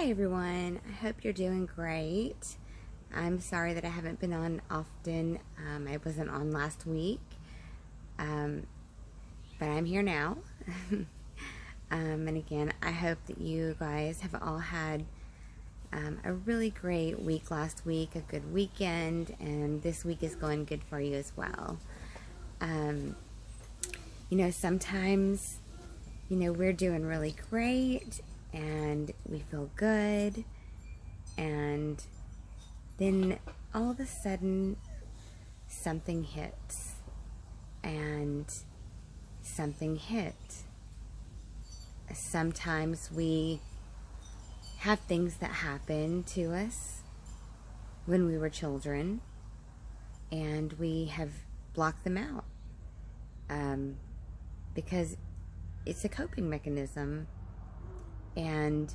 Hi everyone, I hope you're doing great. I'm sorry that I haven't been on often. I wasn't on last week, but I'm here now. And again, I hope that you guys have all had a really great week last week, a good weekend, and this week is going good for you as well. Sometimes, we're doing really great and we feel good, and then all of a sudden something hits, and something hit. Sometimes we have things that happen to us when we were children, and we have blocked them out because it's a coping mechanism. And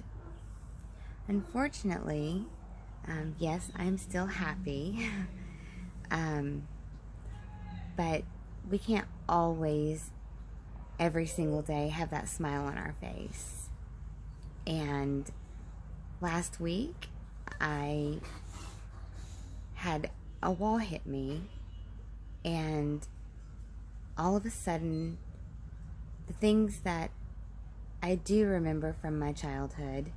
unfortunately, yes, I'm still happy, but we can't always, every single day, have that smile on our face. And last week, I had a wall hit me, and all of a sudden, the things that I do remember from my childhood,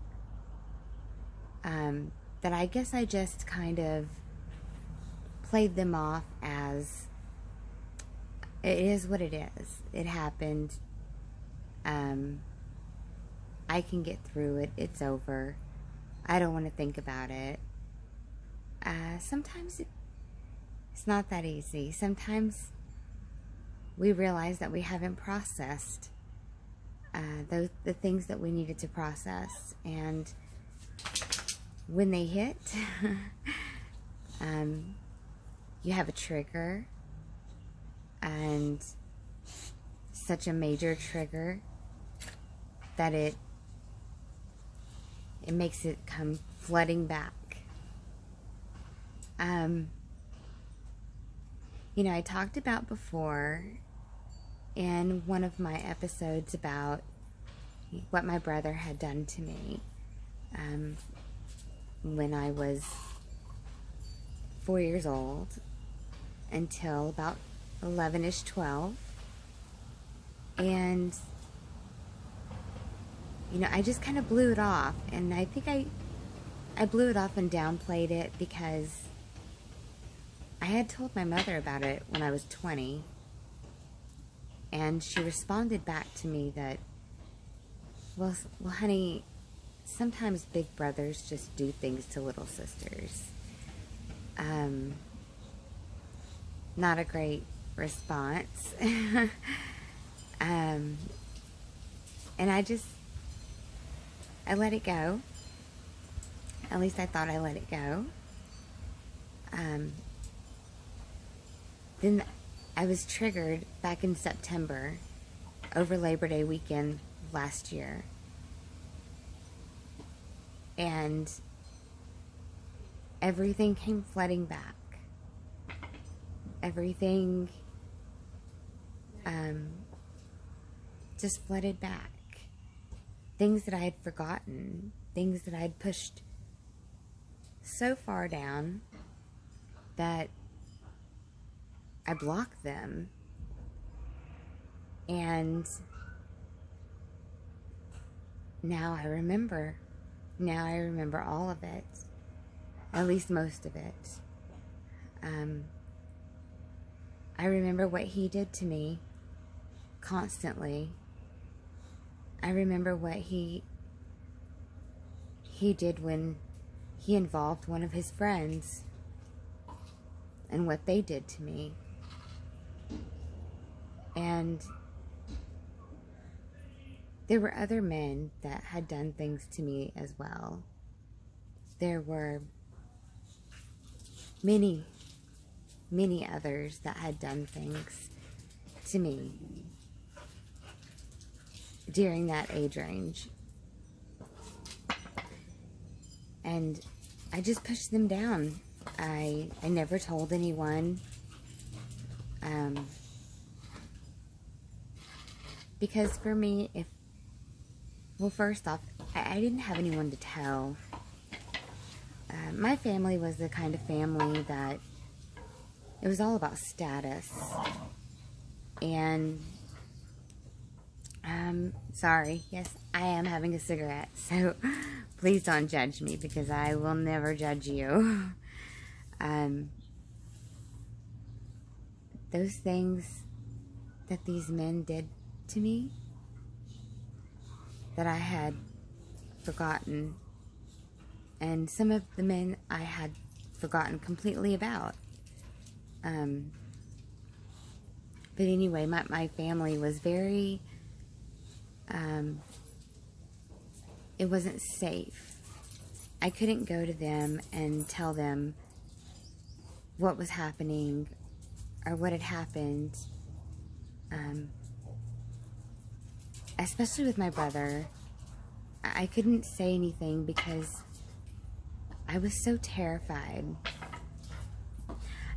that I guess I just kind of played them off as it is what it is. It happened. I can get through it. It's over. I don't want to think about it. Sometimes it's not that easy. Sometimes we realize that we haven't processed the things that we needed to process, and when they hit, you have a trigger, and such a major trigger that it makes it come flooding back. I talked about before in one of my episodes about what my brother had done to me when I was 4 years old until about 11-ish, 12. And I just kind of blew it off, and I think I blew it off and downplayed it because I had told my mother about it when I was 20. And she responded back to me that, well, honey, sometimes big brothers just do things to little sisters. Not a great response. And I let it go. At least I thought I let it go. Then I was triggered back in September over Labor Day weekend last year. And everything came flooding back. Everything just flooded back. Things that I had forgotten, things that I had pushed so far down that I blocked them, and now I remember all of it, at least most of it. I remember what he did to me constantly. I remember what he did when he involved one of his friends and what they did to me. And there were other men that had done things to me as well. There were many, many others that had done things to me during that age range. And I just pushed them down. I never told anyone. Because for me, well, first off, I didn't have anyone to tell. My family was the kind of family that it was all about status. And, sorry, yes, I am having a cigarette, so please don't judge me, because I will never judge you. Those things that these men did to me, that I had forgotten, and some of the men I had forgotten completely about. But anyway, my family was very, it wasn't safe. I couldn't go to them and tell them what was happening or what had happened. Especially with my brother, I couldn't say anything because I was so terrified.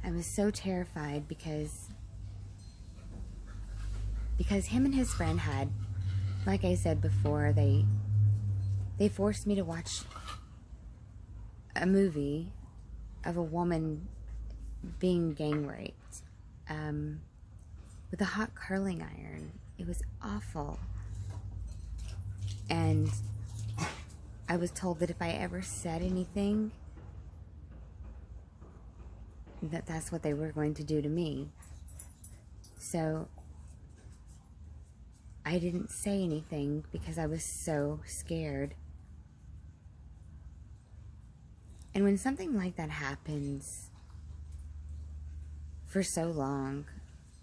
I was so terrified because him and his friend had, like I said before, they forced me to watch a movie of a woman being gang raped with a hot curling iron. It was awful. And I was told that if I ever said anything, that's what they were going to do to me. So I didn't say anything because I was so scared. And when something like that happens for so long,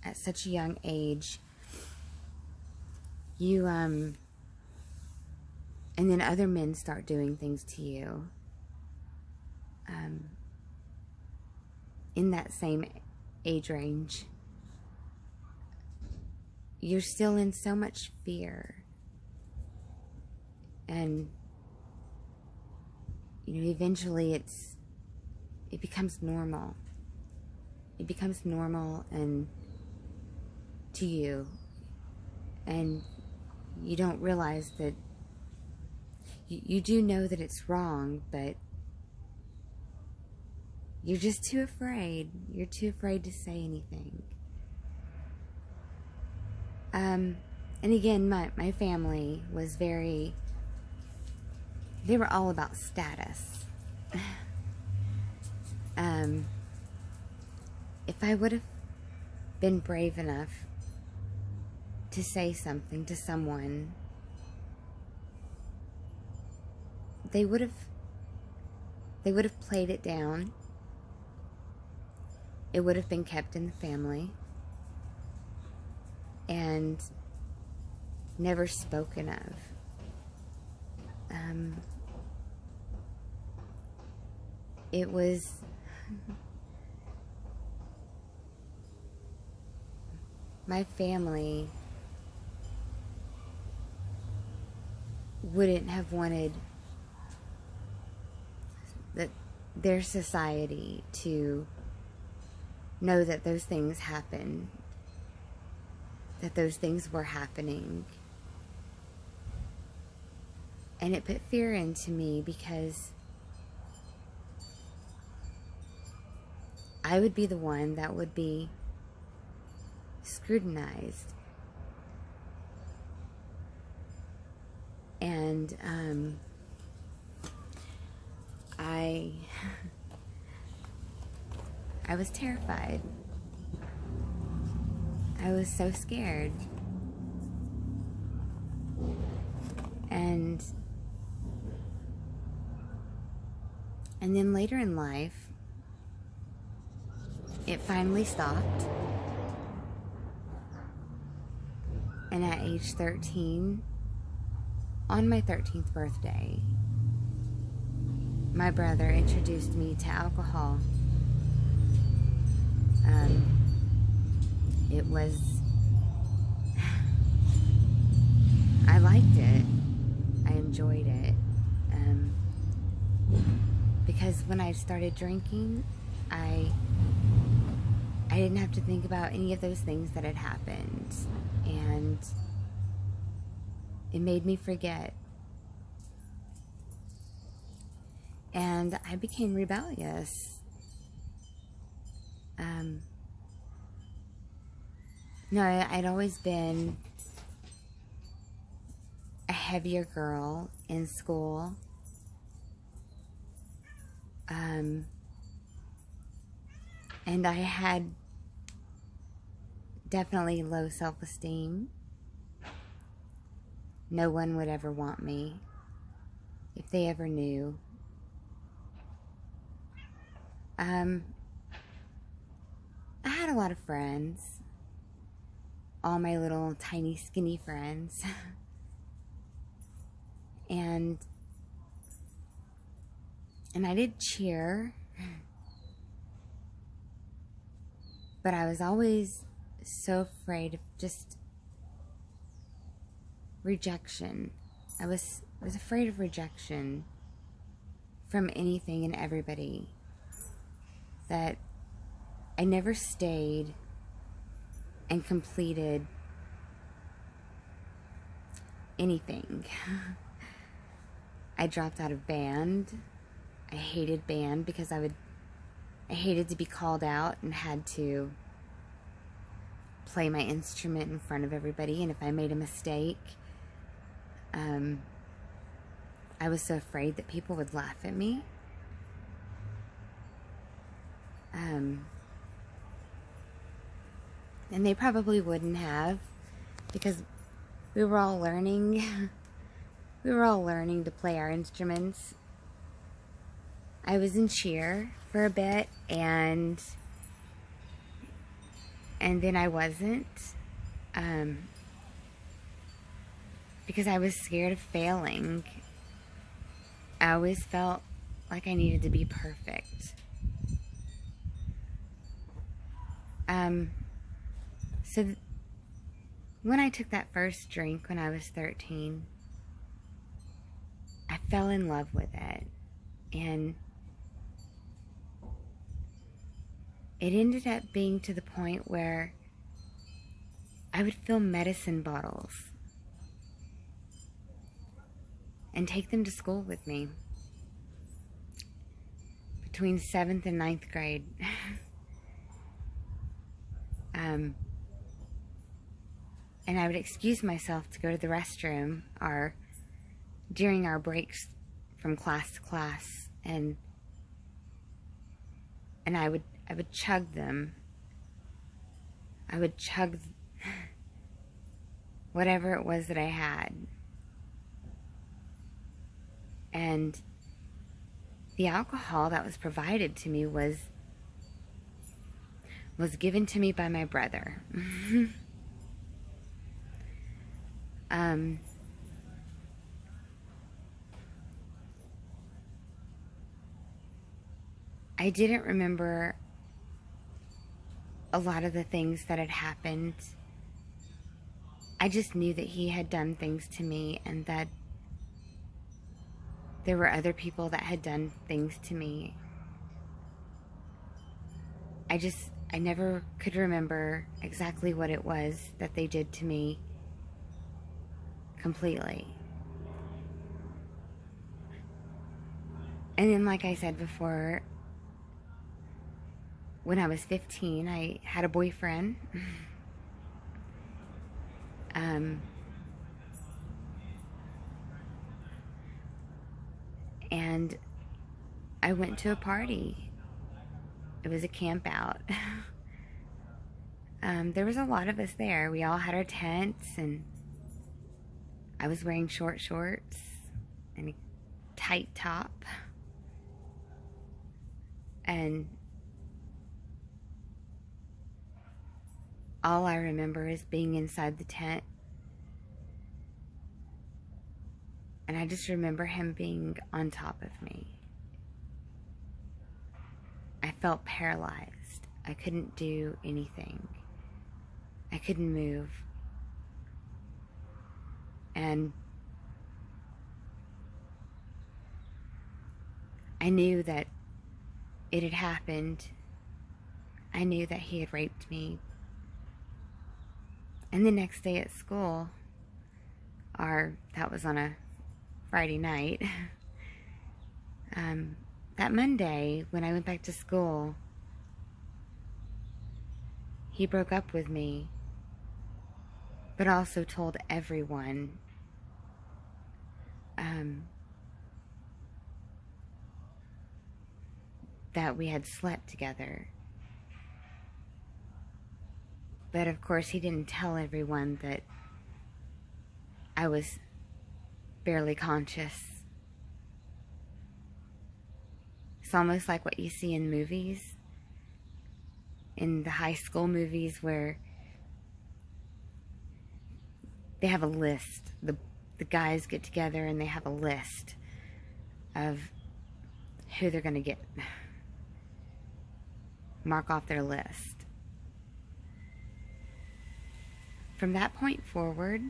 at such a young age, you, and then other men start doing things to you, in that same age range, you're still in so much fear. And, you know, eventually it becomes normal. It becomes normal and to you. And you don't realize that you do know that it's wrong, but you're just too afraid. You're too afraid to say anything. And again, my family was very, they were all about status. If I would have been brave enough to say something to someone, they would have played it down. It would have been kept in the family and never spoken of. It was my family wouldn't have wanted their society to know that those things happened, that those things were happening. And it put fear into me because I would be the one that would be scrutinized. And I was terrified. I was so scared. And then later in life, it finally stopped. And at age 13, on my 13th birthday, my brother introduced me to alcohol. It was, I liked it. I enjoyed it. Because when I started drinking, I didn't have to think about any of those things that had happened. And it made me forget And I became rebellious. No, I'd always been a heavier girl in school. And I had definitely low self-esteem. No one would ever want me if they ever knew. I had a lot of friends. All my little tiny skinny friends. and I did cheer. But I was always so afraid of just rejection. I was afraid of rejection from anything and everybody. That I never stayed and completed anything. I dropped out of band. I hated band because I hated to be called out and had to play my instrument in front of everybody, and if I made a mistake, I was so afraid that people would laugh at me. And they probably wouldn't have, because we were all learning. We were all learning to play our instruments. I was in cheer for a bit, and then I wasn't, because I was scared of failing. I always felt like I needed to be perfect. So when I took that first drink when I was 13, I fell in love with it, and it ended up being to the point where I would fill medicine bottles and take them to school with me between 7th and 9th grade. And I would excuse myself to go to the restroom or during our breaks from class to class, and I would chug them. I would chug whatever it was that I had. And the alcohol that was provided to me was given to me by my brother. I didn't remember a lot of the things that had happened. I just knew that he had done things to me, and that there were other people that had done things to me. I never could remember exactly what it was that they did to me completely. And then, like I said before, when I was 15, I had a boyfriend. And I went to a party. It was a camp out. There was a lot of us there. We all had our tents, and I was wearing short shorts and a tight top. And all I remember is being inside the tent. And I just remember him being on top of me. I felt paralyzed. I couldn't do anything. I couldn't move. And I knew that it had happened. I knew that he had raped me. And the next day at school, that was on a Friday night, That Monday, when I went back to school, he broke up with me, but also told everyone that we had slept together. But of course, he didn't tell everyone that I was barely conscious. It's almost like what you see in movies, in the high school movies, where they have a list. The guys get together and they have a list of who they're going to get. Mark off their list. From that point forward,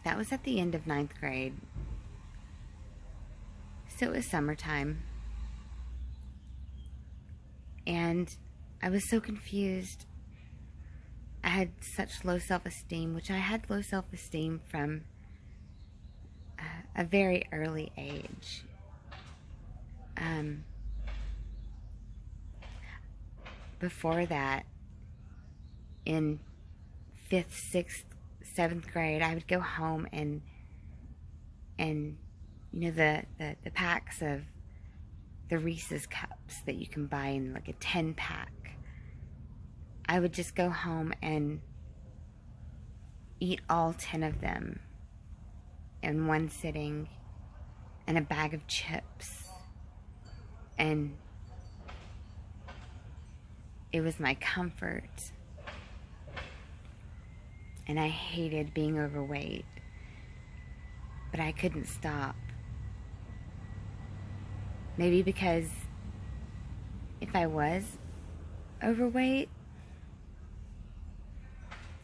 that was at the end of 9th grade. So it was summertime. And I was so confused. I had such low self-esteem, which I had low self-esteem from a very early age. Before that, in 5th, 6th, 7th grade, I would go home and you know, the packs of the Reese's cups that you can buy in like a 10-pack. I would just go home and eat all 10 of them in one sitting, and a bag of chips. And it was my comfort. And I hated being overweight, but I couldn't stop. Maybe because if I was overweight,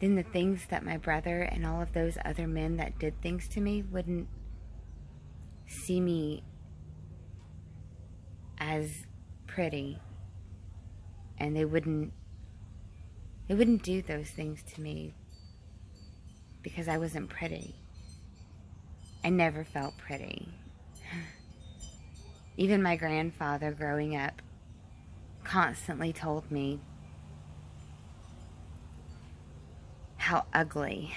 then the things that my brother and all of those other men that did things to me wouldn't see me as pretty, and they wouldn't do those things to me because I wasn't pretty. I never felt pretty. Even my grandfather growing up constantly told me how ugly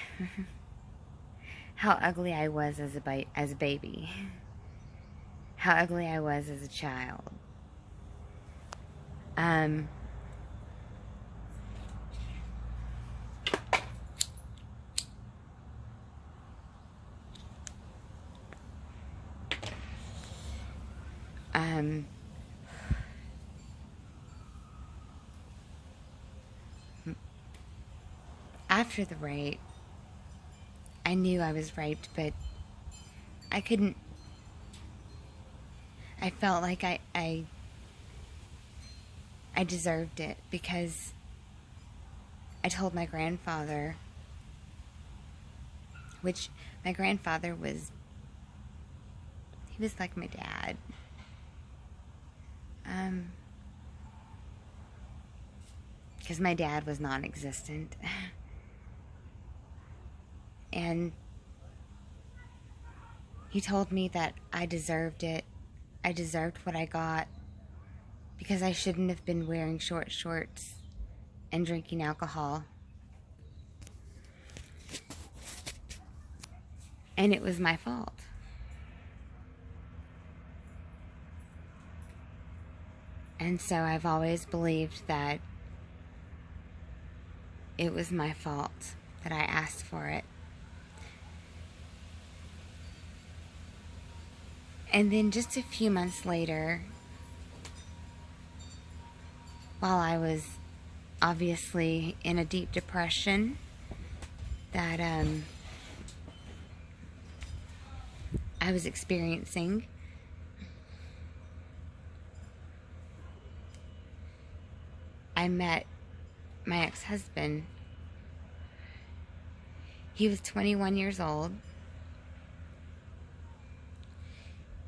I was as a baby, how ugly I was as a child. After the rape, I knew I was raped, but I couldn't. I felt like I deserved it because I told my grandfather, which my grandfather was, he was like my dad. Because my dad was non-existent. And he told me that I deserved it. I deserved what I got because I shouldn't have been wearing short shorts and drinking alcohol. And it was my fault. And so I've always believed that it was my fault, that I asked for it. And then just a few months later, while I was obviously in a deep depression that I was experiencing, I met my ex-husband. He was 21 years old.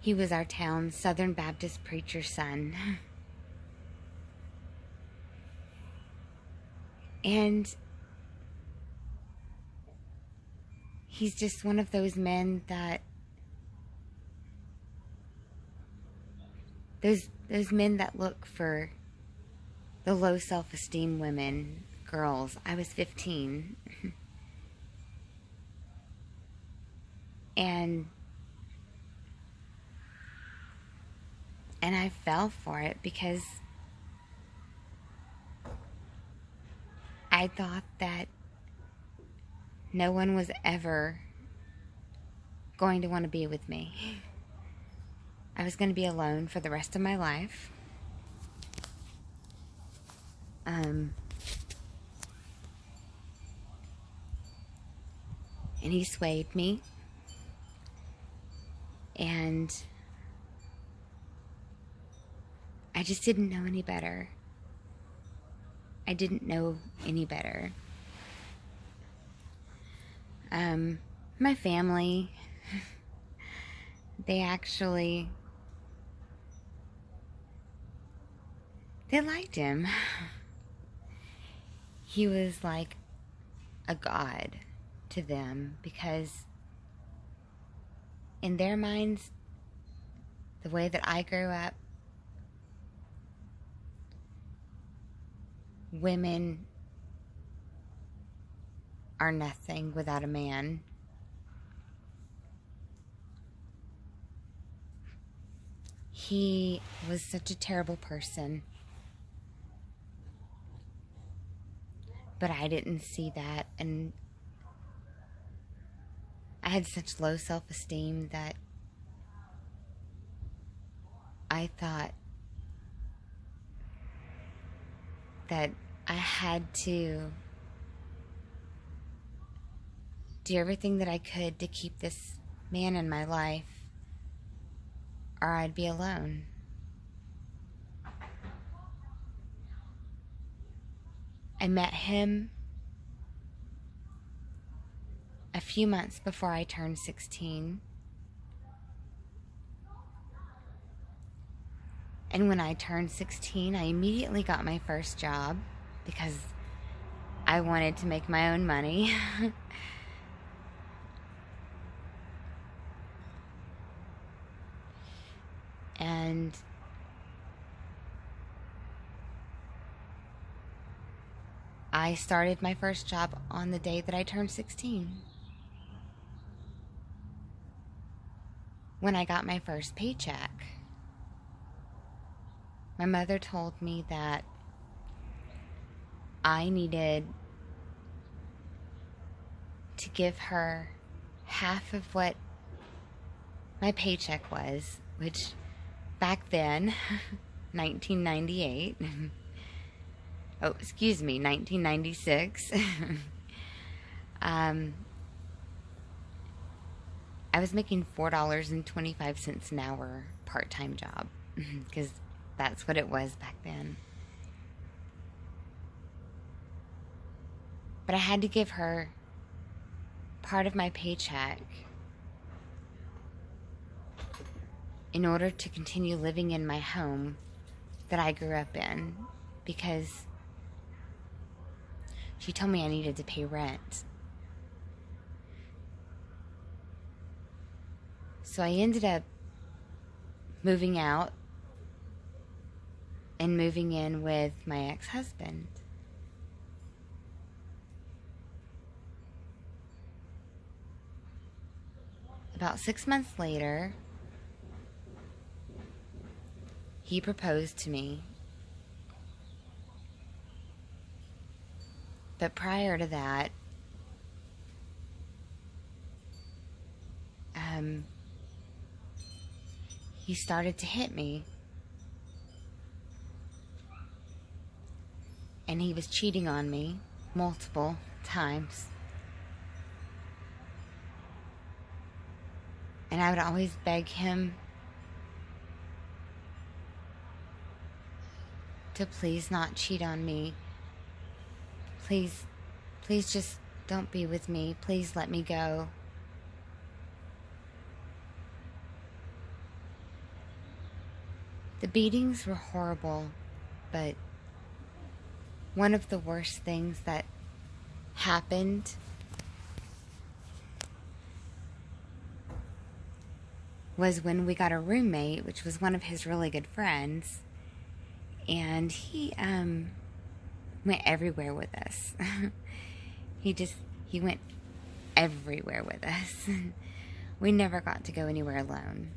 He was our town's Southern Baptist preacher's son. And he's just one of those men that those men that look for the low self-esteem women, girls. I was 15. and I fell for it because I thought that no one was ever going to want to be with me. I was going to be alone for the rest of my life. And he swayed me. And I just didn't know any better. I didn't know any better. My family, they liked him. He was like a god to them because in their minds, the way that I grew up, women are nothing without a man. He was such a terrible person. But I didn't see that, and I had such low self-esteem that I thought that I had to do everything that I could to keep this man in my life, or I'd be alone. I met him a few months before I turned 16. And when I turned 16, I immediately got my first job because I wanted to make my own money. And I started my first job on the day that I turned 16. When I got my first paycheck, my mother told me that I needed to give her half of what my paycheck was, which back then, 1998, 1996, I was making $4.25 an hour part-time job, because that's what it was back then. But I had to give her part of my paycheck in order to continue living in my home that I grew up in, because she told me I needed to pay rent. So I ended up moving out and moving in with my ex-husband. About 6 months later, he proposed to me. But prior to that, he started to hit me. And he was cheating on me multiple times. And I would always beg him to please not cheat on me. Please just don't be with me. Please let me go. The beatings were horrible, but one of the worst things that happened was when we got a roommate, which was one of his really good friends, and he went everywhere with us. he went everywhere with us. We never got to go anywhere alone.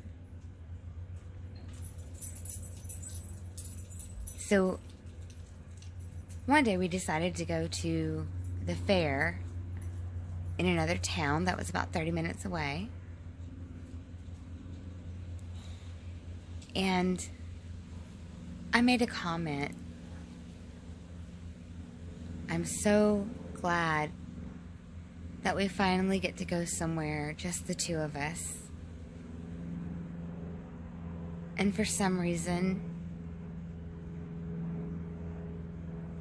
So one day we decided to go to the fair in another town that was about 30 minutes away. And I made a comment. I'm so glad that we finally get to go somewhere, just the two of us. And for some reason,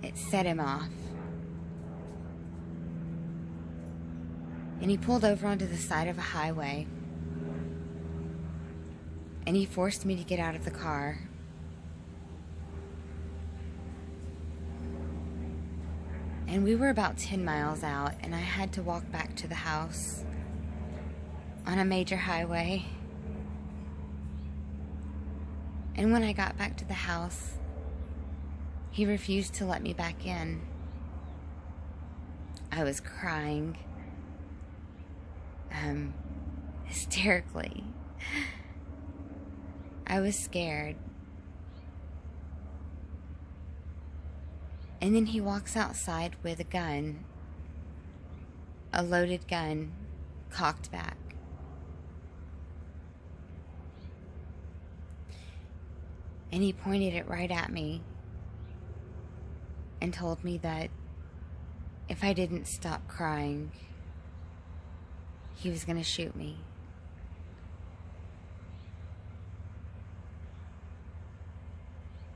it set him off. And he pulled over onto the side of a highway. And he forced me to get out of the car. And we were about 10 miles out, and I had to walk back to the house on a major highway. And when I got back to the house, he refused to let me back in. I was crying, hysterically. I was scared. And then he walks outside with a gun, a loaded gun, cocked back. And he pointed it right at me and told me that if I didn't stop crying, he was going to shoot me.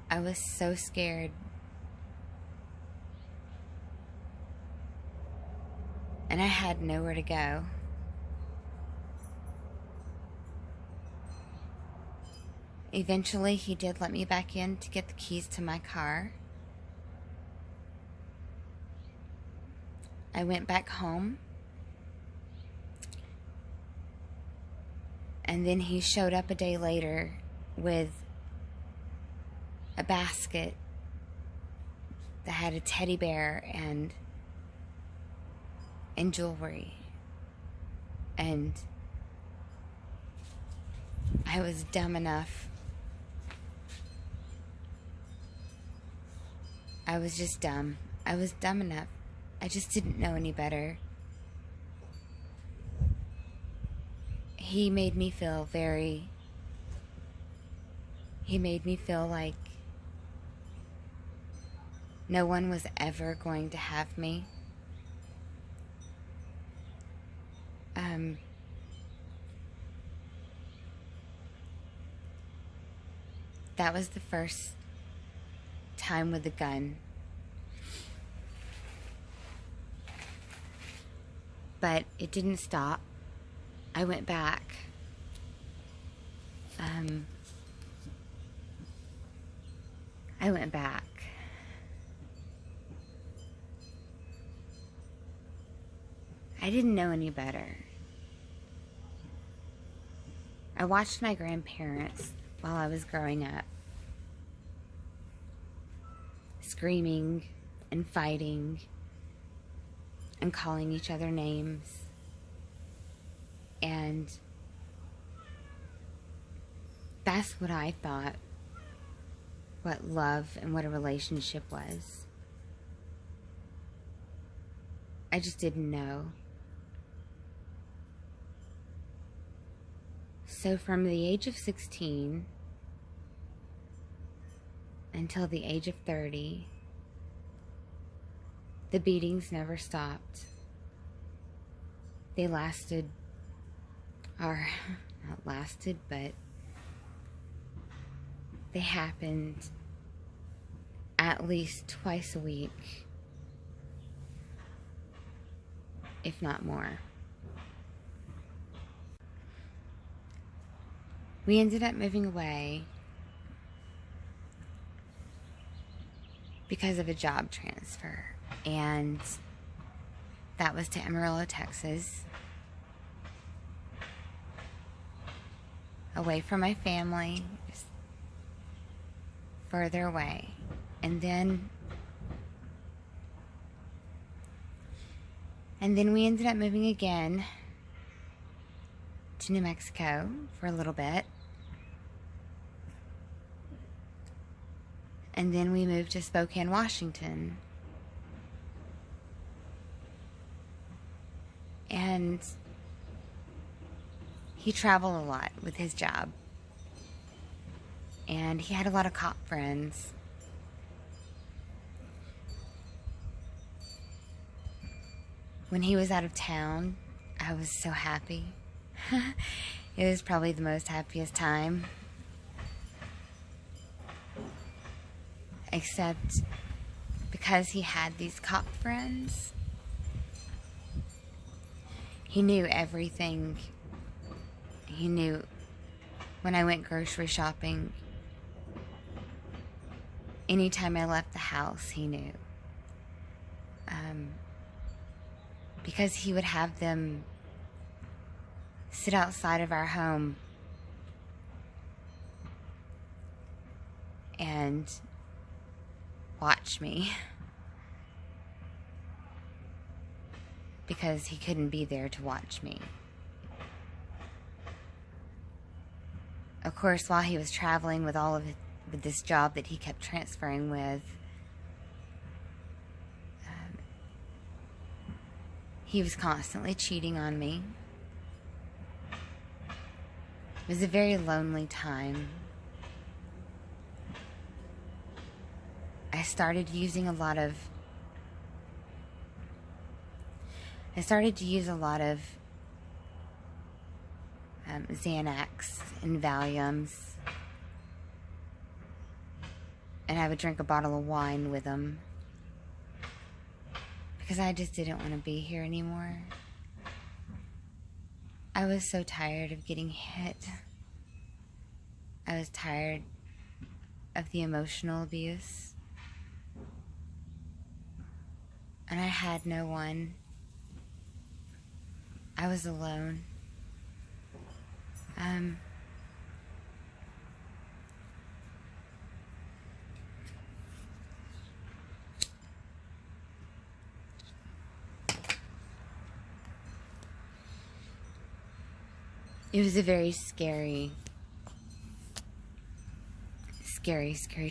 I was so scared. And I had nowhere to go. Eventually, he did let me back in to get the keys to my car. I went back home. And then he showed up a day later with a basket that had a teddy bear and jewelry. And I was dumb enough. I was just dumb. I was dumb enough. I just didn't know any better. He made me feel like no one was ever going to have me. That was the first time with the gun. But it didn't stop. I went back. I went back. I didn't know any better. I watched my grandparents while I was growing up, screaming and fighting and calling each other names. And that's what I thought what love and what a relationship was. I just didn't know. So from the age of 16 until the age of 30, the beatings never stopped. They lasted, or not lasted, but they happened at least twice a week, if not more. We ended up moving away because of a job transfer, and that was to Amarillo, Texas. away from my family, just further away. And then we ended up moving again to New Mexico for a little bit. And then we moved to Spokane, Washington. And he traveled a lot with his job. And he had a lot of cop friends. When he was out of town, I was so happy. It was probably the most happiest time. Except because he had these cop friends, he knew everything. He knew when I went grocery shopping. Anytime I left the house, he knew. Because he would have them sit outside of our home and watch me. Because he couldn't be there to watch me. Of course, while he was traveling with with this job that he kept transferring with, he was constantly cheating on me. It was a very lonely time. I started to use a lot of Xanax and Valiums. And I would drink a bottle of wine with him. Because I just didn't want to be here anymore. I was so tired of getting hit. I was tired of the emotional abuse. And I had no one. I was alone. It was a very scary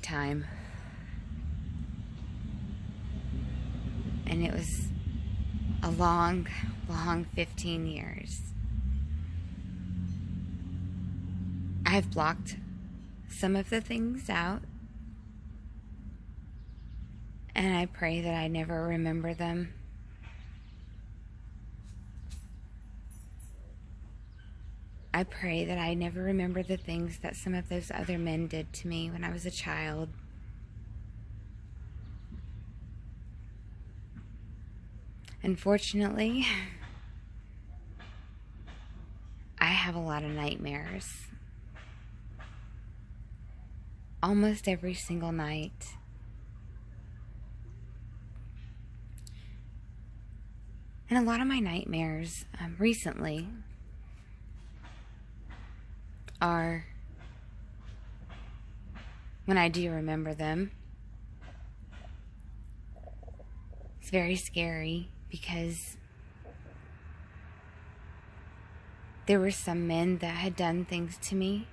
time. And it was a long 15 years. I've blocked some of the things out. And I pray that I never remember them. I pray that I never remember the things that some of those other men did to me when I was a child. Unfortunately, I have a lot of nightmares. Almost every single night. And a lot of my nightmares recently are, when I do remember them, it's very scary because there were some men that had done things to me,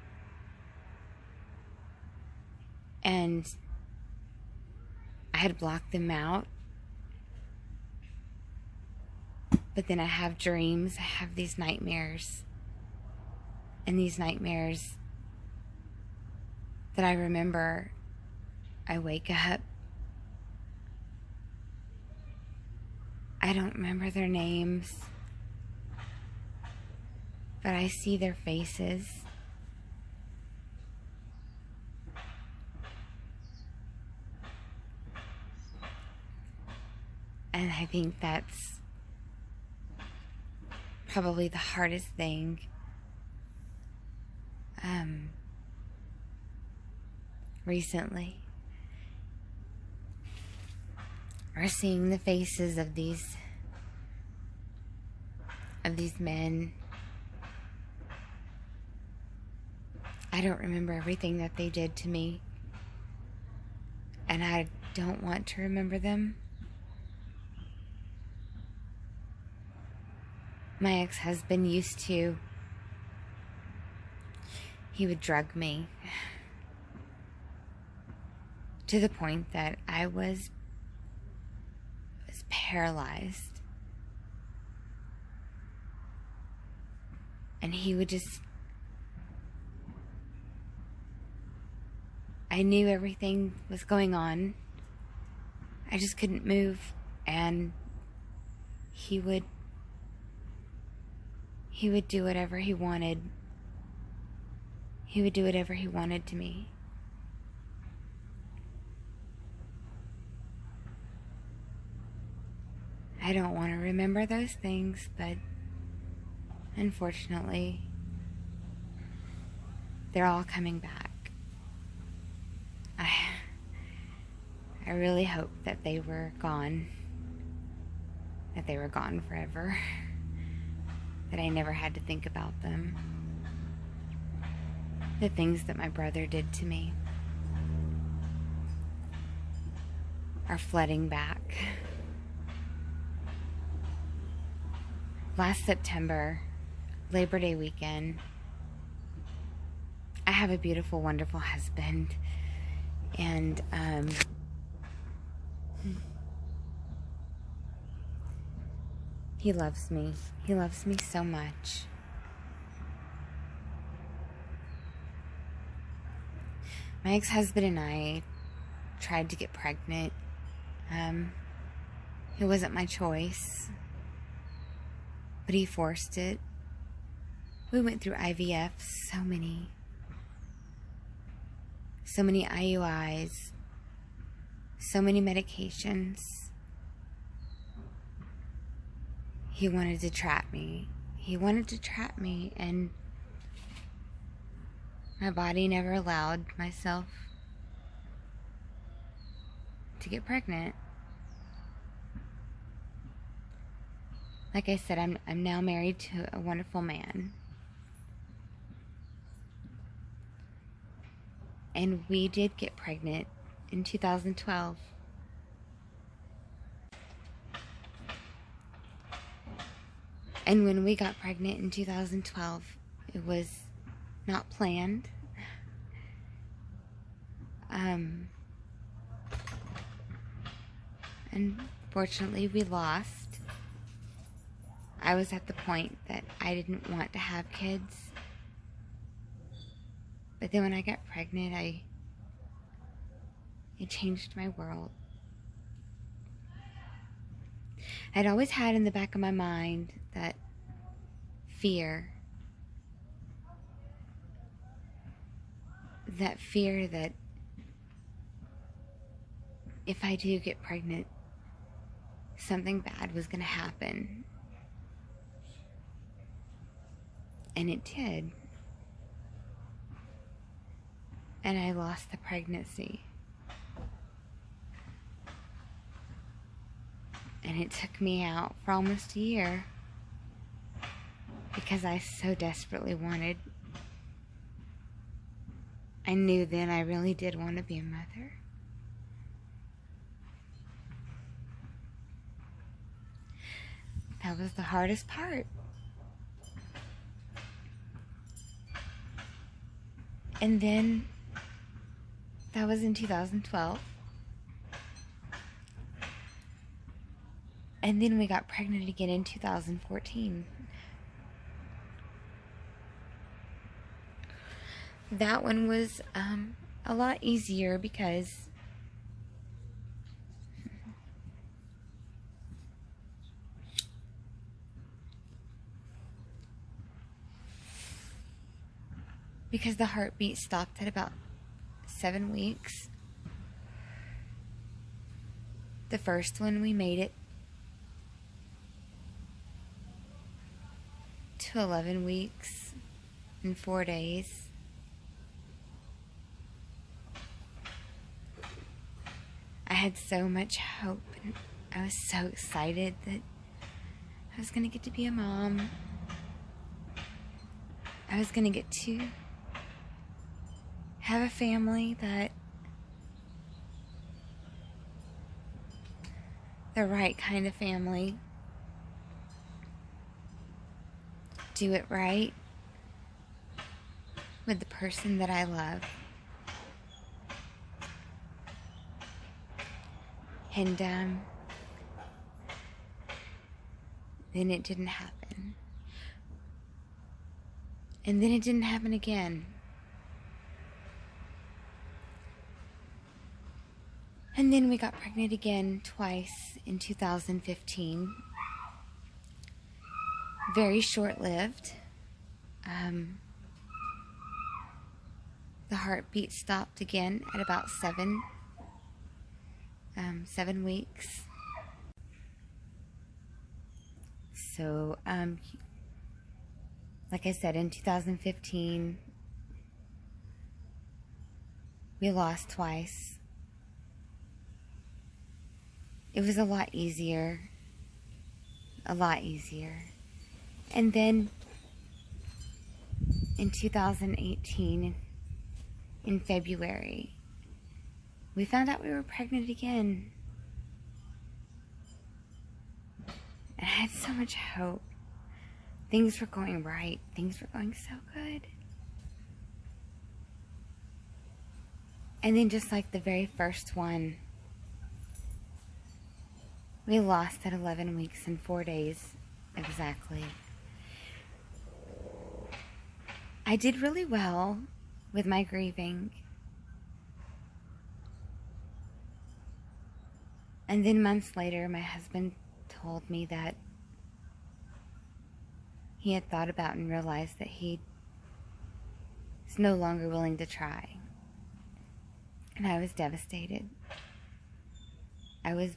and I had blocked them out. But then I have dreams, I have these nightmares. And these nightmares that I remember, I wake up. I don't remember their names, but I see their faces. And I think that's probably the hardest thing. Recently, are seeing the faces of these men I don't remember everything that they did to me, and I don't want to remember them. My ex-husband he would drug me to the point that I was paralyzed. And he would I knew everything was going on. I just couldn't move, and he would do whatever he wanted. He would do whatever he wanted to me. I don't want to remember those things, but unfortunately, they're all coming back. I really hope that they were gone. That they were gone forever. That I never had to think about them. The things that my brother did to me are flooding back. Last September, Labor Day weekend, I have a beautiful, wonderful husband, and he loves me. He loves me so much. My ex-husband and I tried to get pregnant. It wasn't my choice, but he forced it. We went through IVF, so many IUIs, so many medications. He wanted to trap me. And my body never allowed myself to get pregnant. Like I said, I'm now married to a wonderful man. And we did get pregnant in 2012. And when we got pregnant in 2012, it was not planned. Unfortunately, we lost. I was at the point that I didn't want to have kids. But then when I got pregnant, it changed my world. I'd always had in the back of my mind that fear that if I do get pregnant, something bad was going to happen. And it did. And I lost the pregnancy. And it took me out for almost a year because I so desperately wanted. I knew then I really did want to be a mother. That was the hardest part. And then, that was in 2012. And then we got pregnant again in 2014. That one was a lot easier because the heartbeat stopped at about 7 weeks. The first one, we made it to 11 weeks and 4 days. I had so much hope, and I was so excited that I was going to get to be a mom. I was going to get to have a family that the right kind of family. Do it right with the person that I love. And then it didn't happen. And then it didn't happen again. And then we got pregnant again twice in 2015. Very short-lived. The heartbeat stopped again at about 7 weeks. So, like I said, in 2015, we lost twice. It was a lot easier. And then in 2018, in February, we found out we were pregnant again. And I had so much hope. Things were going right. Things were going so good. And then just like the very first one, we lost at 11 weeks and 4 days exactly. I did really well with my grieving. And then months later, my husband told me that he had thought about and realized that he is no longer willing to try. And I was devastated. I was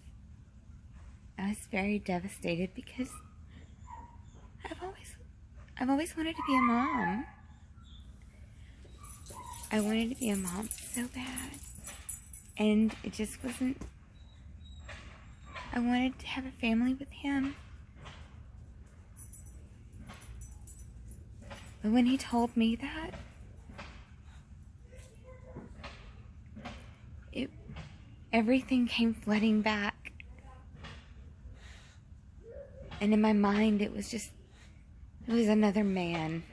very devastated because I've always wanted to be a mom. I wanted to be a mom so bad. And it just wasn't. I wanted to have a family with him. But when he told me that, everything came flooding back. And in my mind, it was another man.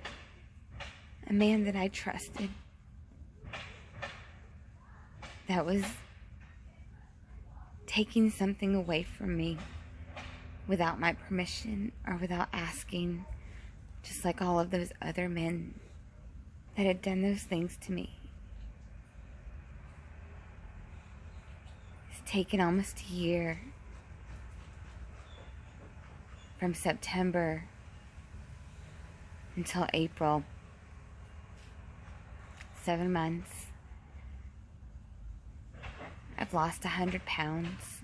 A man that I trusted. That was taking something away from me without my permission or without asking, just like all of those other men that had done those things to me. It's taken almost a year, from September until April. 7 months. I've lost 100 pounds.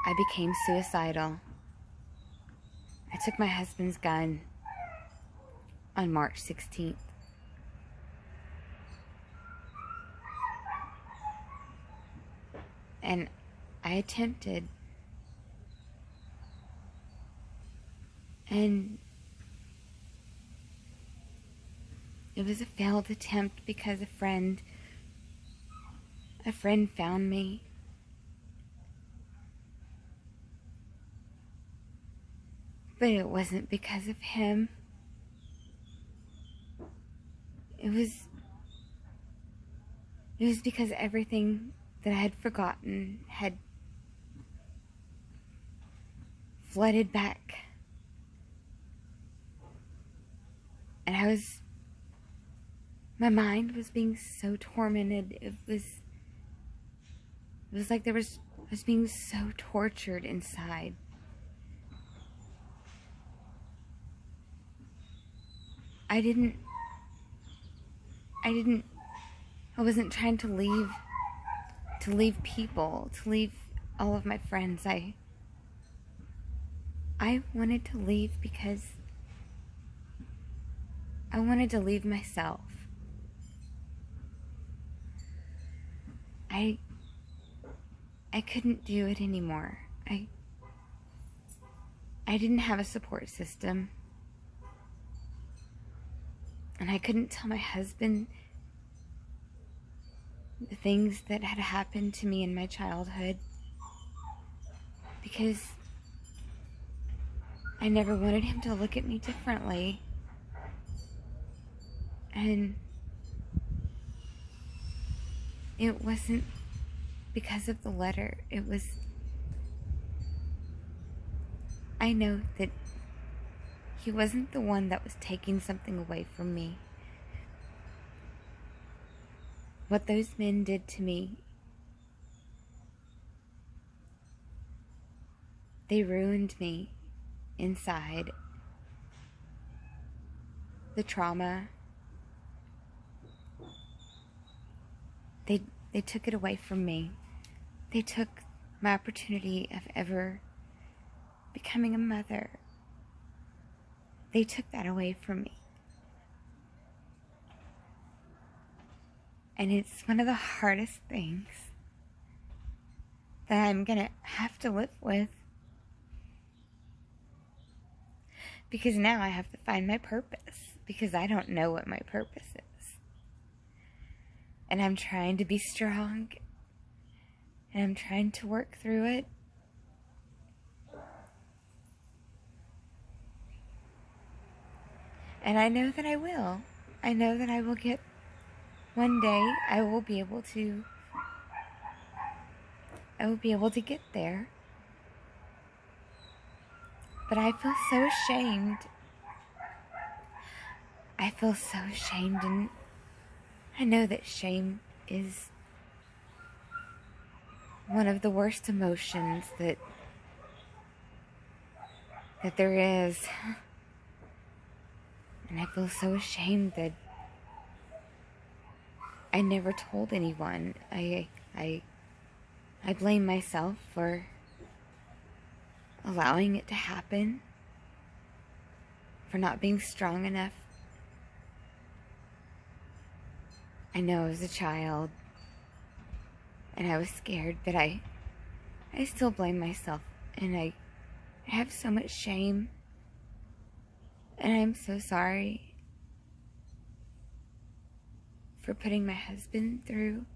I became suicidal. I took my husband's gun on March 16th. And I attempted. And it was a failed attempt because a friend found me. But it wasn't because of him. It was because everything that I had forgotten had flooded back. And my mind was being so tormented. It was like I was being so tortured inside. I wasn't trying to leave people, to leave all of my friends. I wanted to leave because I wanted to leave myself. I couldn't do it anymore. I didn't have a support system. And I couldn't tell my husband the things that had happened to me in my childhood because I never wanted him to look at me differently. And it wasn't because of the letter. It was, I know that he wasn't the one that was taking something away from me. What those men did to me, they ruined me inside. The trauma, they took it away from me. They took my opportunity of ever becoming a mother. They took that away from me. And it's one of the hardest things that I'm gonna have to live with. Because now I have to find my purpose. Because I don't know what my purpose is. And I'm trying to be strong. And I'm trying to work through it. And I know that I will. I know that I will get, one day I will be able to get there. But I feel so ashamed. I feel so ashamed, and I know that shame is one of the worst emotions that there is. And I feel so ashamed that I never told anyone. I blame myself for allowing it to happen, for not being strong enough. I know I was a child and I was scared, but I still blame myself, and I have so much shame, and I'm so sorry for putting my husband through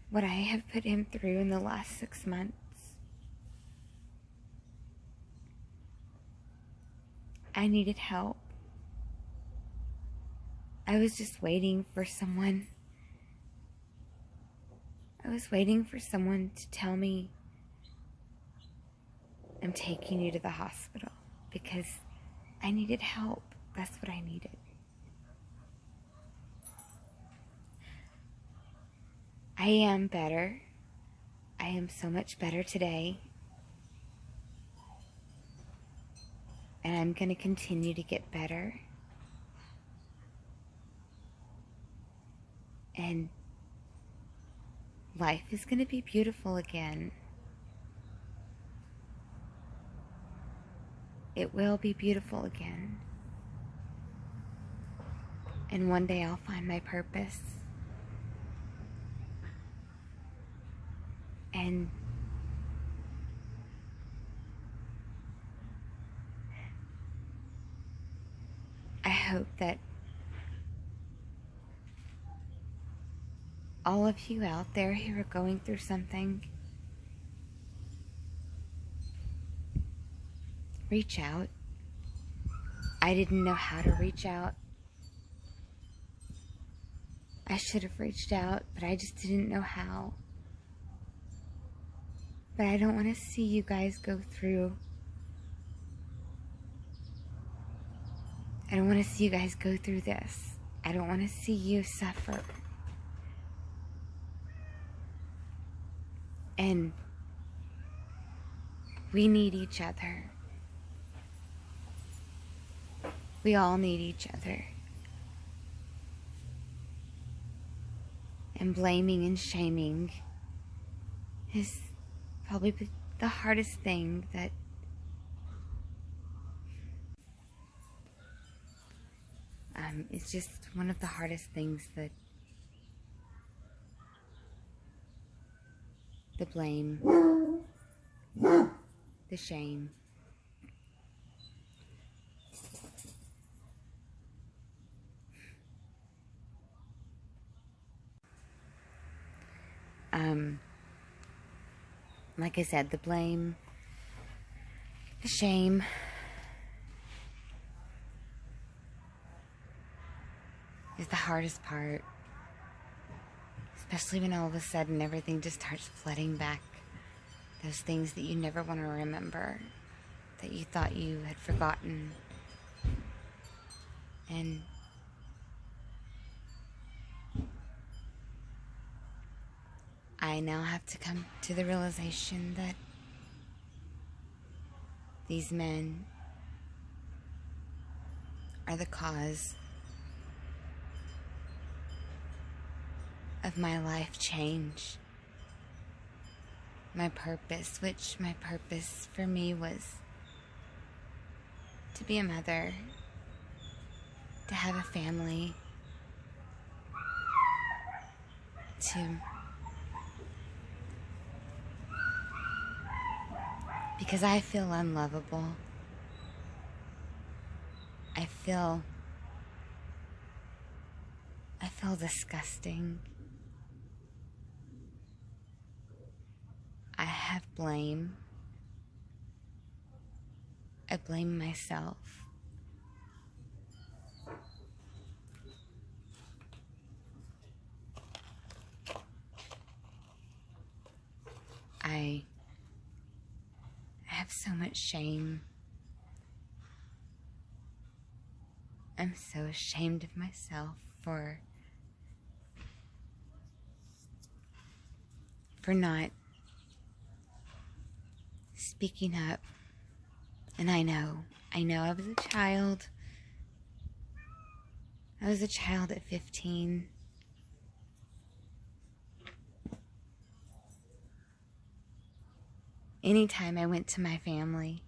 what I have put him through in the last 6 months. I needed help. I was just waiting for someone. I was waiting for someone to tell me, I'm taking you to the hospital, because I needed help. That's what I needed. I am better. I am so much better today. And I'm going to continue to get better. And life is going to be beautiful again. It will be beautiful again. And one day I'll find my purpose. And I hope that all of you out there who are going through something, reach out. I didn't know how to reach out. I should have reached out, but I just didn't know how. But I don't want to see you guys go through. I don't want to see you guys go through this. I don't want to see you suffer. And we need each other. We all need each other. And blaming and shaming is probably the hardest thing that it's just one of the hardest things, that the blame, the shame. Like I said, the blame, the shame, is the hardest part. Especially when all of a sudden everything just starts flooding back. Those things that you never want to remember, that you thought you had forgotten. And I now have to come to the realization that these men are the cause of my life change. My purpose, which my purpose for me was to be a mother, to have a family, because I feel unlovable. I feel disgusting. I have blame. I blame myself. I have so much shame. I'm so ashamed of myself for not speaking up. And I know I was a child. I was a child at 15. Anytime I went to my family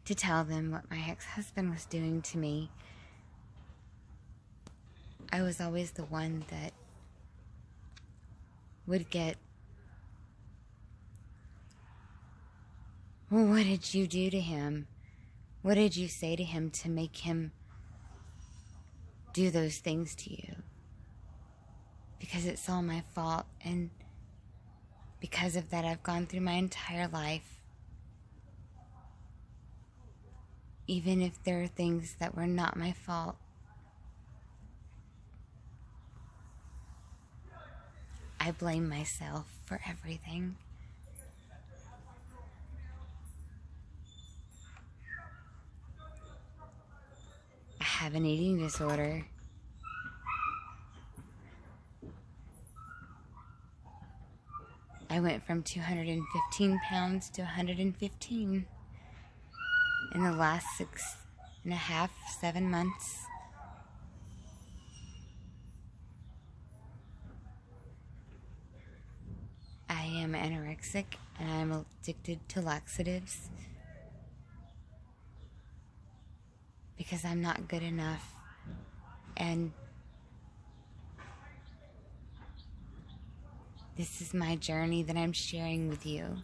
to tell them what my ex-husband was doing to me, I was always the one that would get, well, what did you do to him? What did you say to him to make him do those things to you? Because it's all my fault, and because of that, I've gone through my entire life, even if there are things that were not my fault, I blame myself for everything. I have an eating disorder. I went from 215 pounds to 115 in the last 6.5, 7 months. I am anorexic and I'm addicted to laxatives because I'm not good enough, and this is my journey that I'm sharing with you.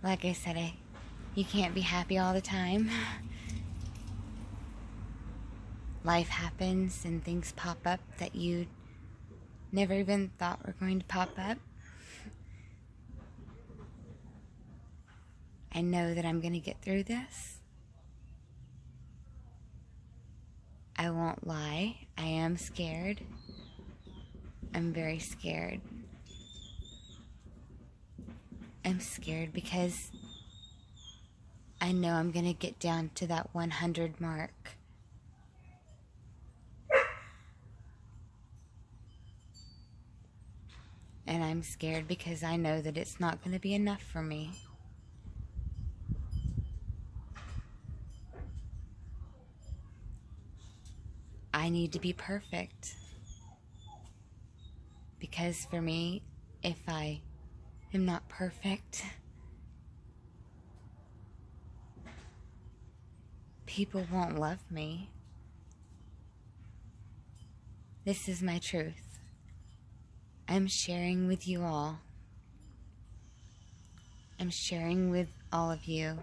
Like I said, you can't be happy all the time. Life happens and things pop up that you never even thought were going to pop up. I know that I'm going to get through this. I won't lie. I am scared. I'm very scared. I'm scared because I know I'm going to get down to that 100 mark. And I'm scared because I know that it's not going to be enough for me. I need to be perfect. Because for me, if I am not perfect, people won't love me. This is my truth. I'm sharing with you all. I'm sharing with all of you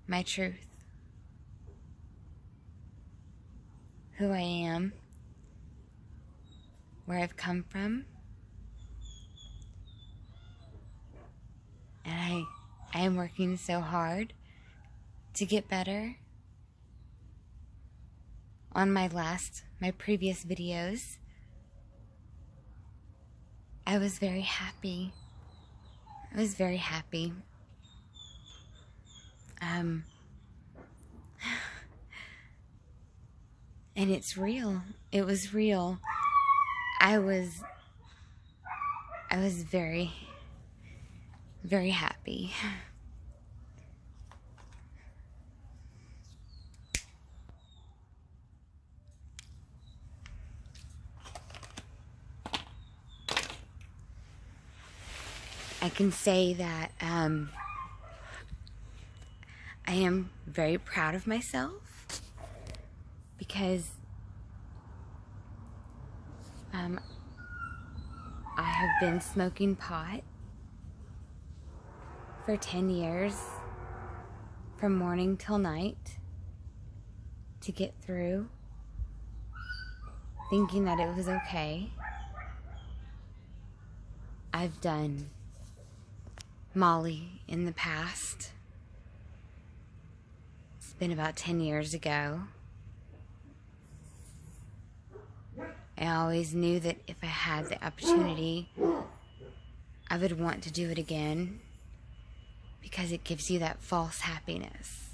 my truth. Who I am, where I've come from. And I am working so hard to get better. On my previous videos, I was very happy. I was very happy. And it's real. It was real. I was very, very happy. I can say that I am very proud of myself because I have been smoking pot for 10 years from morning till night to get through, thinking that it was okay. I've done Molly in the past. It's been about 10 years ago. I always knew that if I had the opportunity, I would want to do it again because it gives you that false happiness.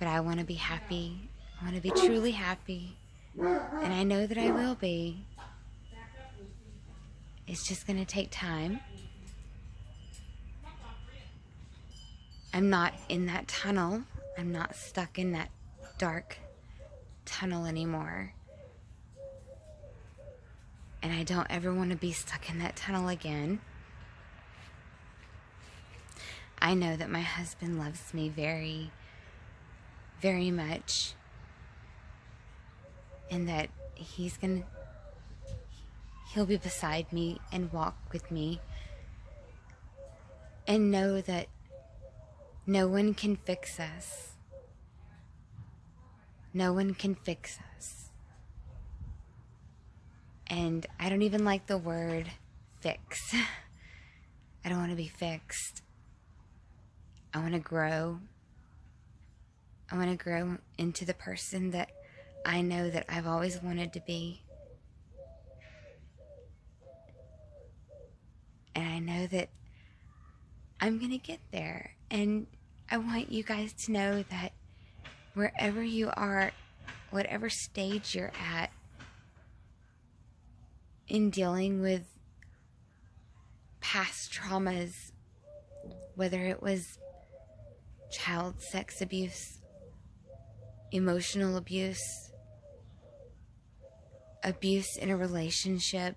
But I want to be happy. I want to be truly happy. And I know that I will be. It's just going to take time. I'm not in that tunnel. I'm not stuck in that dark tunnel anymore. And I don't ever want to be stuck in that tunnel again. I know that my husband loves me very, very much. And that he'll be beside me and walk with me. And know that no one can fix us. No one can fix us. And I don't even like the word fix. I don't want to be fixed. I want to grow. I want to grow into the person that I know that I've always wanted to be. And I know that I'm going to get there. And I want you guys to know that wherever you are, whatever stage you're at in dealing with past traumas, whether it was child sex abuse, emotional abuse, abuse in a relationship,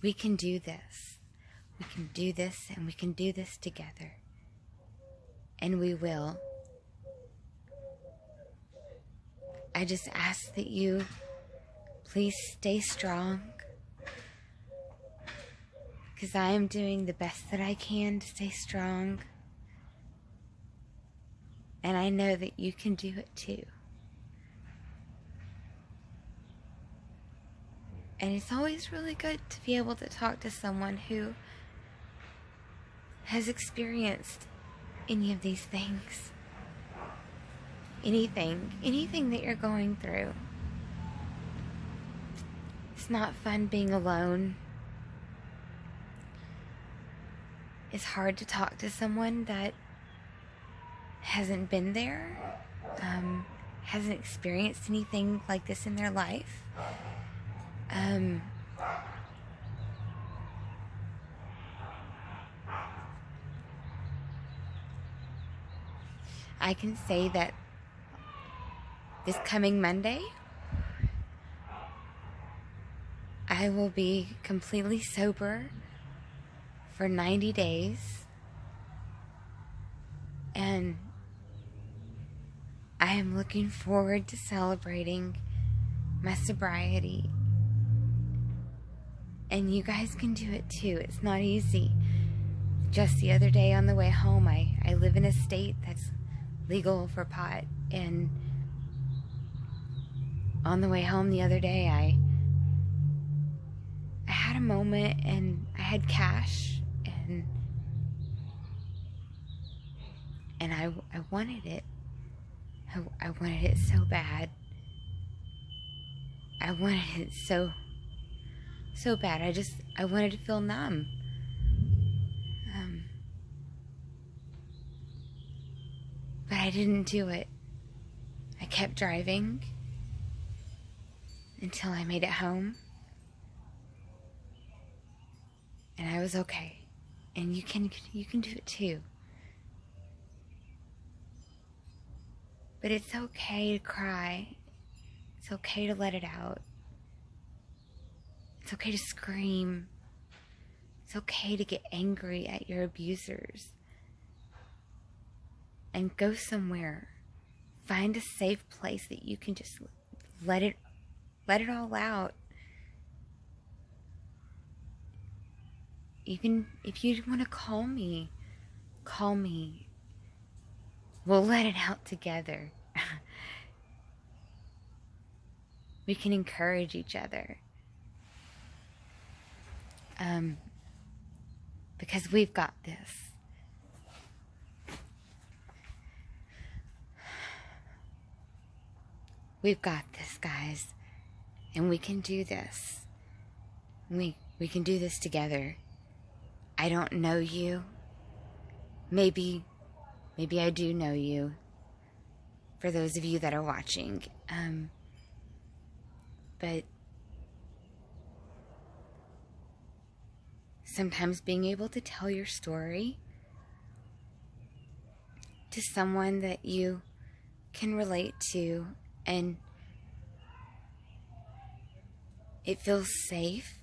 we can do this. We can do this, and we can do this together. And we will. I just ask that you please stay strong, because I am doing the best that I can to stay strong. And I know that you can do it too. And it's always really good to be able to talk to someone who has experienced any of these things. Anything that you're going through. It's not fun being alone. It's hard to talk to someone that hasn't been there, hasn't experienced anything like this in their life. I can say that this coming Monday, I will be completely sober for 90 days. And I am looking forward to celebrating my sobriety. And you guys can do it too. It's not easy. Just the other day on the way home, I live in a state that's legal for pot, and on the way home the other day, I had a moment and I had cash and I wanted it. I wanted it so bad. I wanted it so bad. I wanted to feel numb. But I didn't do it. I kept driving until I made it home. And I was okay. And you can do it too. But it's okay to cry. It's okay to let it out. It's okay to scream. It's okay to get angry at your abusers. And go somewhere. Find a safe place that you can just let it all out. Even if you want to call me. We'll let it out together. We can encourage each other. Because we've got this. We've got this, guys. And we can do this. We can do this together. I don't know you. Maybe I do know you. For those of you that are watching. But sometimes being able to tell your story to someone that you can relate to and it feels safe.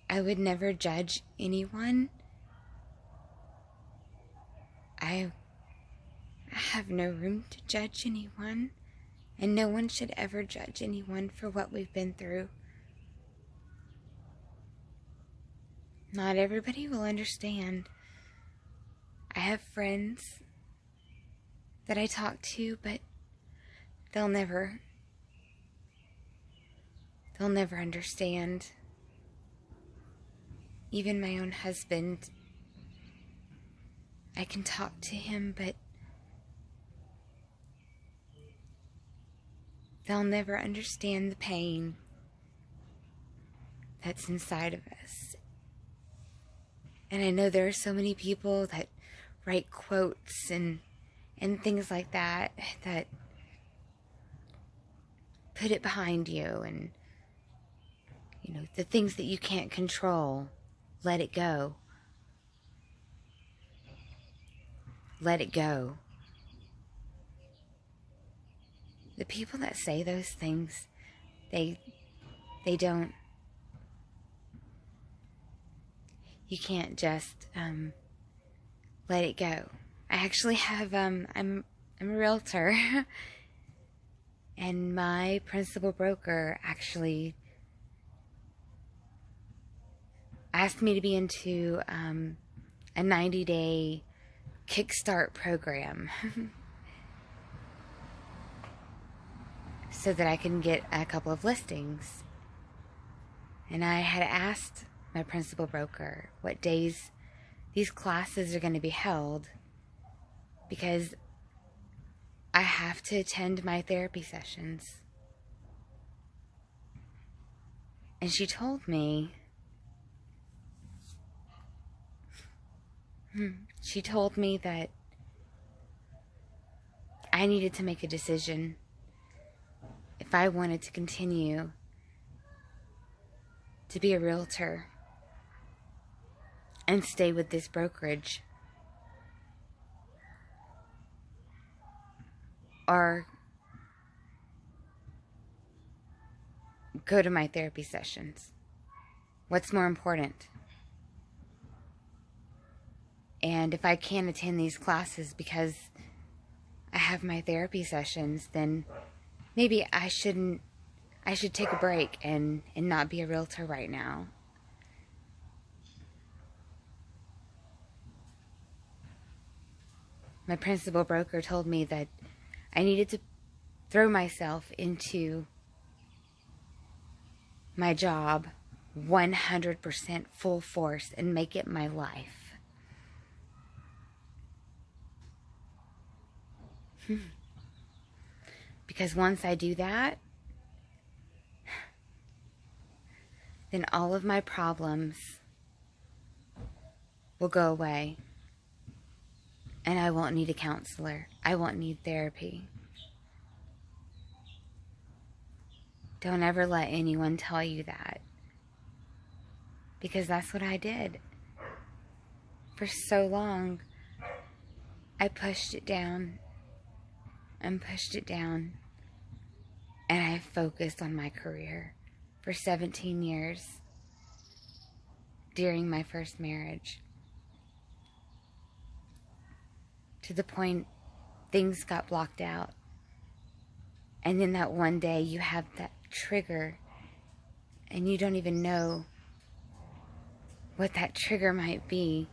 I would never judge anyone. I have no room to judge anyone, and no one should ever judge anyone for what we've been through. Not everybody will understand. I have friends that I talk to, but they'll never understand. Even my own husband, I can talk to him, but they'll never understand the pain that's inside of us. And I know there are so many people that write quotes and things like that put it behind you, and the things that you can't control, let it go. Let it go. The people that say those things, they don't. You can't just let it go. I actually have I'm a realtor, and my principal broker actually asked me to be into a 90-day kickstart program so that I can get a couple of listings. And I had asked my principal broker what days these classes are going to be held, because I have to attend my therapy sessions. And she told me that I needed to make a decision if I wanted to continue to be a realtor and stay with this brokerage, or go to my therapy sessions. What's more important? And if I can't attend these classes because I have my therapy sessions, then maybe I should take a break and not be a realtor right now. My principal broker told me that I needed to throw myself into my job 100% full force and make it my life. Because once I do that, then all of my problems will go away. And I won't need a counselor. I won't need therapy. Don't ever let anyone tell you that. Because that's what I did. For so long, I pushed it down and pushed it down. And I focused on my career for 17 years during my first marriage. To the point things got blocked out. And then that one day you have that trigger and you don't even know what that trigger might be.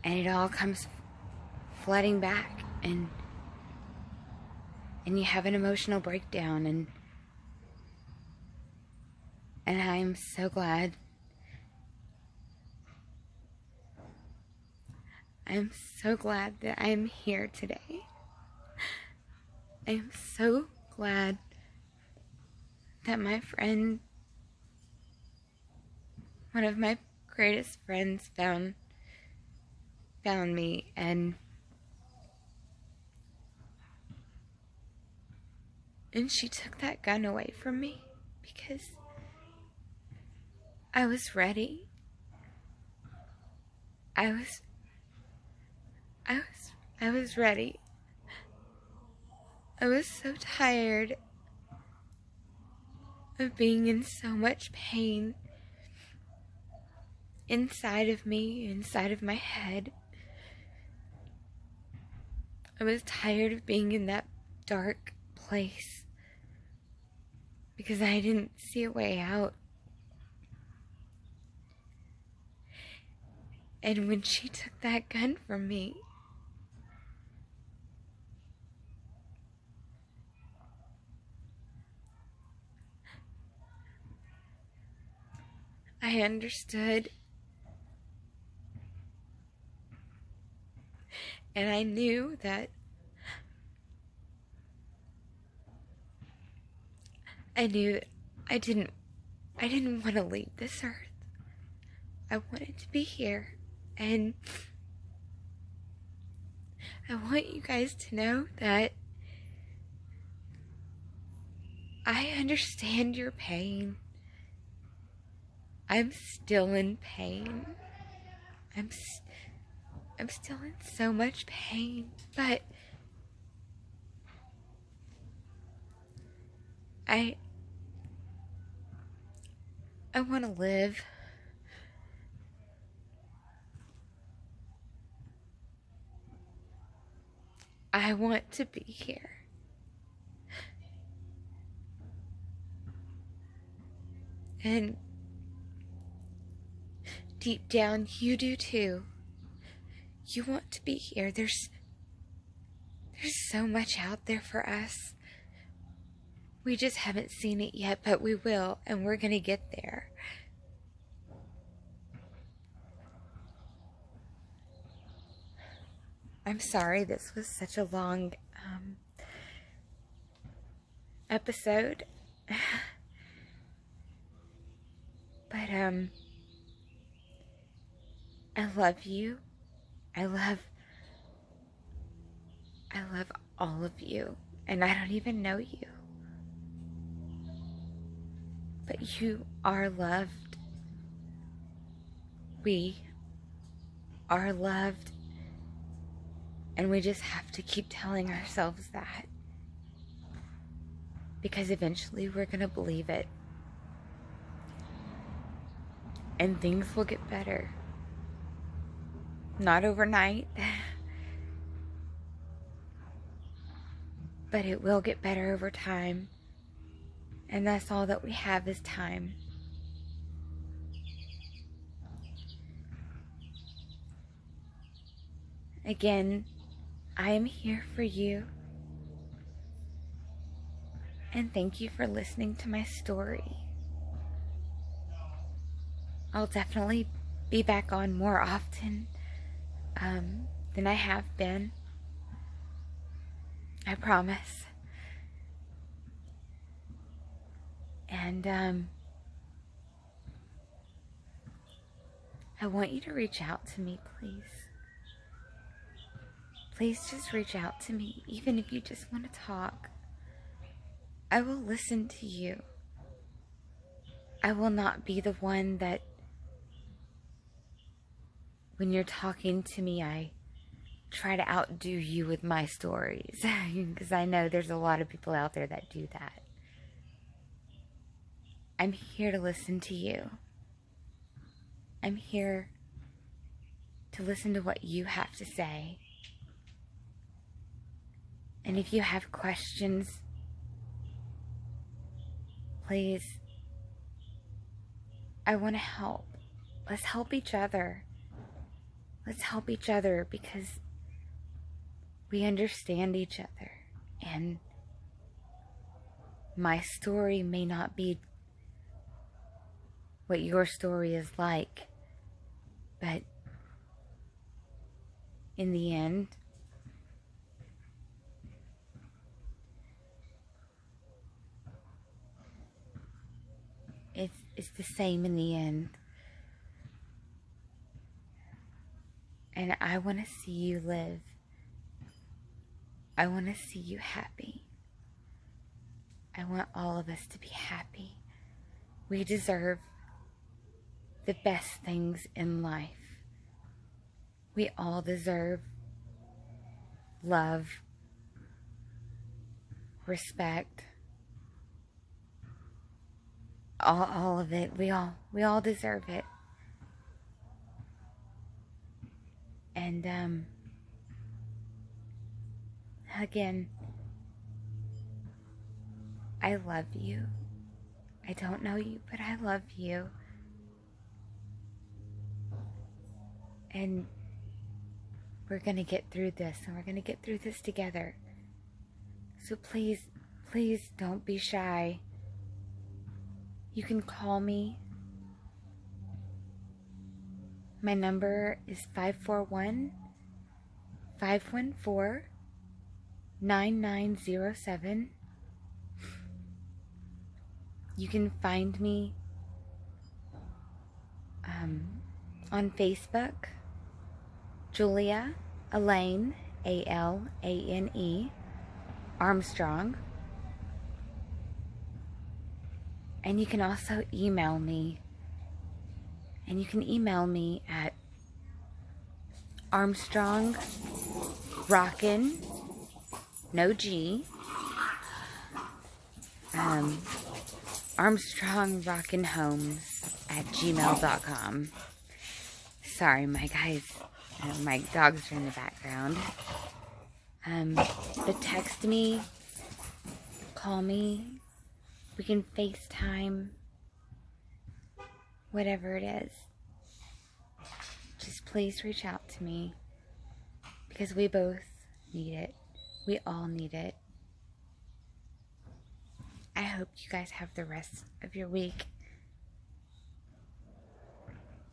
And it all comes flooding back and you have an emotional breakdown, and I'm so glad. I'm so glad that I'm here today. I'm so glad that my friend, one of my greatest friends, found me, and she took that gun away from me because I was ready. I was ready. I was so tired of being in so much pain inside of me, inside of my head. I was tired of being in that dark place because I didn't see a way out. And when she took that gun from me, I understood. And I knew that I didn't want to leave this earth. I wanted to be here. And I want you guys to know that I understand your pain. I'm still in pain. I'm still in so much pain, but I want to live. I want to be here. And deep down, you do too. You want to be here. There's so much out there for us. We just haven't seen it yet, but we will, and we're gonna get there. I'm sorry this was such a long episode. But I love you. I love all of you, and I don't even know you. But you are loved. We are loved. And we just have to keep telling ourselves that. Because eventually we're going to believe it. And things will get better. Not overnight. But it will get better over time. And that's all that we have is time. Again, I am here for you. And thank you for listening to my story. I'll definitely be back on more often than I have been. I promise. And I want you to reach out to me, please. Please just reach out to me, even if you just want to talk. I will listen to you. I will not be the one that, when you're talking to me, I try to outdo you with my stories. Because I know there's a lot of people out there that do that. I'm here to listen to you. I'm here to listen to what you have to say. And if you have questions, please, I want to help. Let's help each other. Let's help each other because we understand each other. And my story may not be what your story is like, but in the end, it's the same in the end. And I want to see you live. I want to see you happy. I want all of us to be happy. We deserve the best things in life. We all deserve love, respect, all of it. We all deserve it. And again, I love you. I don't know you, but I love you. And we're going to get through this, and we're going to get through this together. So please, please don't be shy. You can call me. My number is 541-514-9907. You can find me on Facebook, Julia Elaine, Alane, Armstrong. And you can also email me. And you can email me at ArmstrongRockin', no G, ArmstrongRockinHomes@gmail.com. Sorry, my guys, my dogs are in the background. But text me, call me, we can FaceTime, whatever it is. Just please reach out to me because we both need it. We all need it. I hope you guys have the rest of your week.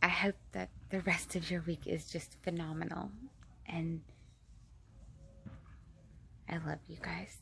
I hope that the rest of your week is just phenomenal. And I love you guys.